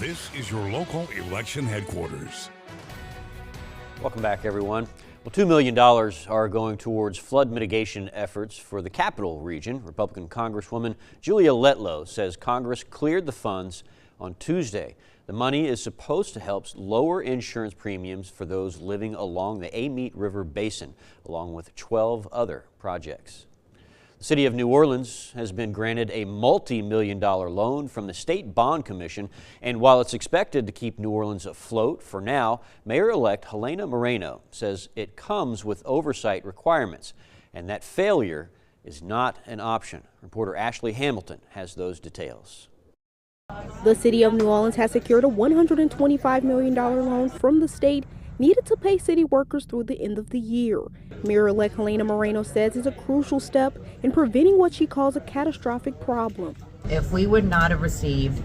This is your local election headquarters. Welcome back, everyone. Well, $2 million are going towards flood mitigation efforts for the capital region. Republican Congresswoman Julia Letlow says Congress cleared the funds on Tuesday. The money is supposed to help lower insurance premiums for those living along the Amite River Basin, along with 12 other projects. The city of New Orleans has been granted a multi-million-dollar loan from the State Bond Commission, and while it's expected to keep New Orleans afloat for now, Mayor-elect Helena Moreno says it comes with oversight requirements, and that failure is not an option. Reporter Ashley Hamilton has those details. The city of New Orleans has secured a $125 million loan from the state needed to pay city workers through the end of the year. Mayor-elect Helena Moreno says it's a crucial step in preventing what she calls a catastrophic problem. If we would not have received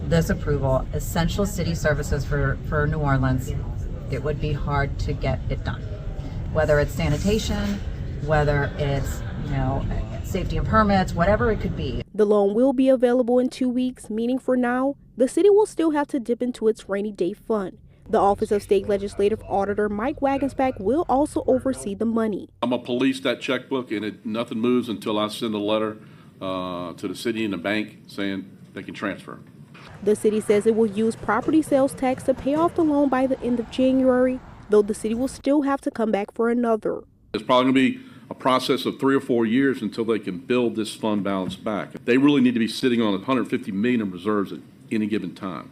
this approval, essential city services for New Orleans, it would be hard to get it done. Whether it's sanitation, whether it's, safety and permits, whatever it could be. The loan will be available in 2 weeks, meaning for now, the city will still have to dip into its rainy day fund. The Office of State Legislative Auditor Mike Wagensback will also oversee the money. I'm going to police that checkbook, and nothing moves until I send a letter to the city and the bank saying they can transfer. The city says it will use property sales tax to pay off the loan by the end of January, though the city will still have to come back for another. It's probably going to be a process of 3 or 4 years until they can build this fund balance back. They really need to be sitting on $150 million in reserves at any given time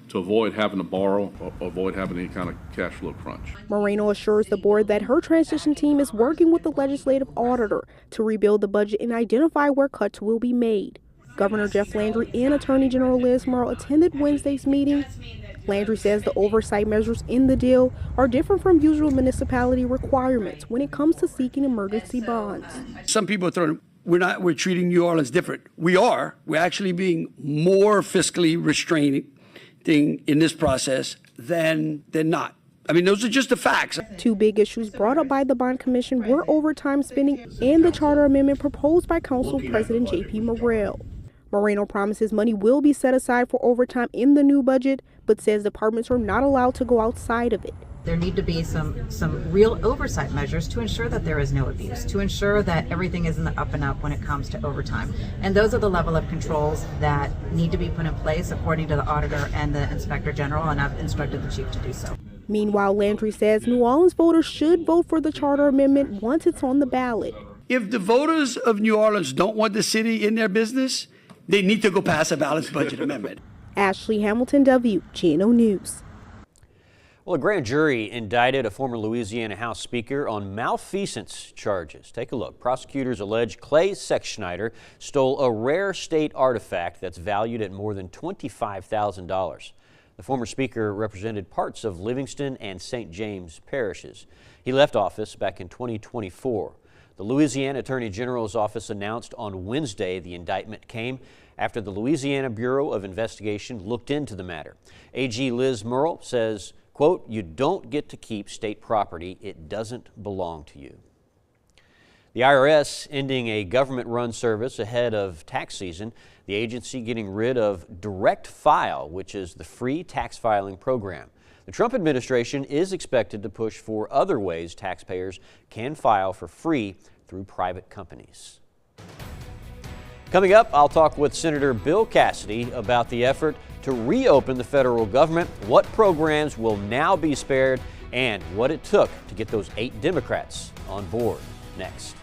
to avoid having to borrow or avoid having any kind of cash flow crunch. Moreno assures the board that her transition team is working with the legislative auditor to rebuild the budget and identify where cuts will be made. Governor Jeff Landry and Attorney General Liz Murrow attended Wednesday's meeting. Landry says the oversight measures in the deal are different from usual municipality requirements when it comes to seeking emergency bonds. Some people are throwing, we're treating New Orleans different. We're actually being more fiscally restraining in this process than not. I mean, those are just the facts. Two big issues brought up by the Bond Commission were overtime spending and the charter amendment proposed by Council President J.P. Morrell. Moreno promises money will be set aside for overtime in the new budget, but says departments are not allowed to go outside of it. There need to be some real oversight measures to ensure that there is no abuse, to ensure that everything is in the up and up when it comes to overtime. And those are the level of controls that need to be put in place according to the auditor and the inspector general, and I've instructed the chief to do so. Meanwhile, Landry says New Orleans voters should vote for the charter amendment once it's on the ballot. If the voters of New Orleans don't want the city in their business, they need to go pass a balanced budget amendment. Ashley Hamilton, WGNO News. Well, a grand jury indicted a former Louisiana House Speaker on malfeasance charges. Take a look. Prosecutors allege Clay Sexschneider stole a rare state artifact that's valued at more than $25,000. The former Speaker represented parts of Livingston and St. James parishes. He left office back in 2024. The Louisiana Attorney General's office announced on Wednesday the indictment came after the Louisiana Bureau of Investigation looked into the matter. AG Liz Murrow says, quote, "You don't get to keep state property. It doesn't belong to you." The IRS ending a government-run service ahead of tax season. The agency getting rid of Direct File, which is the free tax filing program. The Trump administration is expected to push for other ways taxpayers can file for free through private companies. Coming up, I'll talk with Senator Bill Cassidy about the effort to reopen the federal government, what programs will now be spared, and what it took to get those 8 Democrats on board. Next.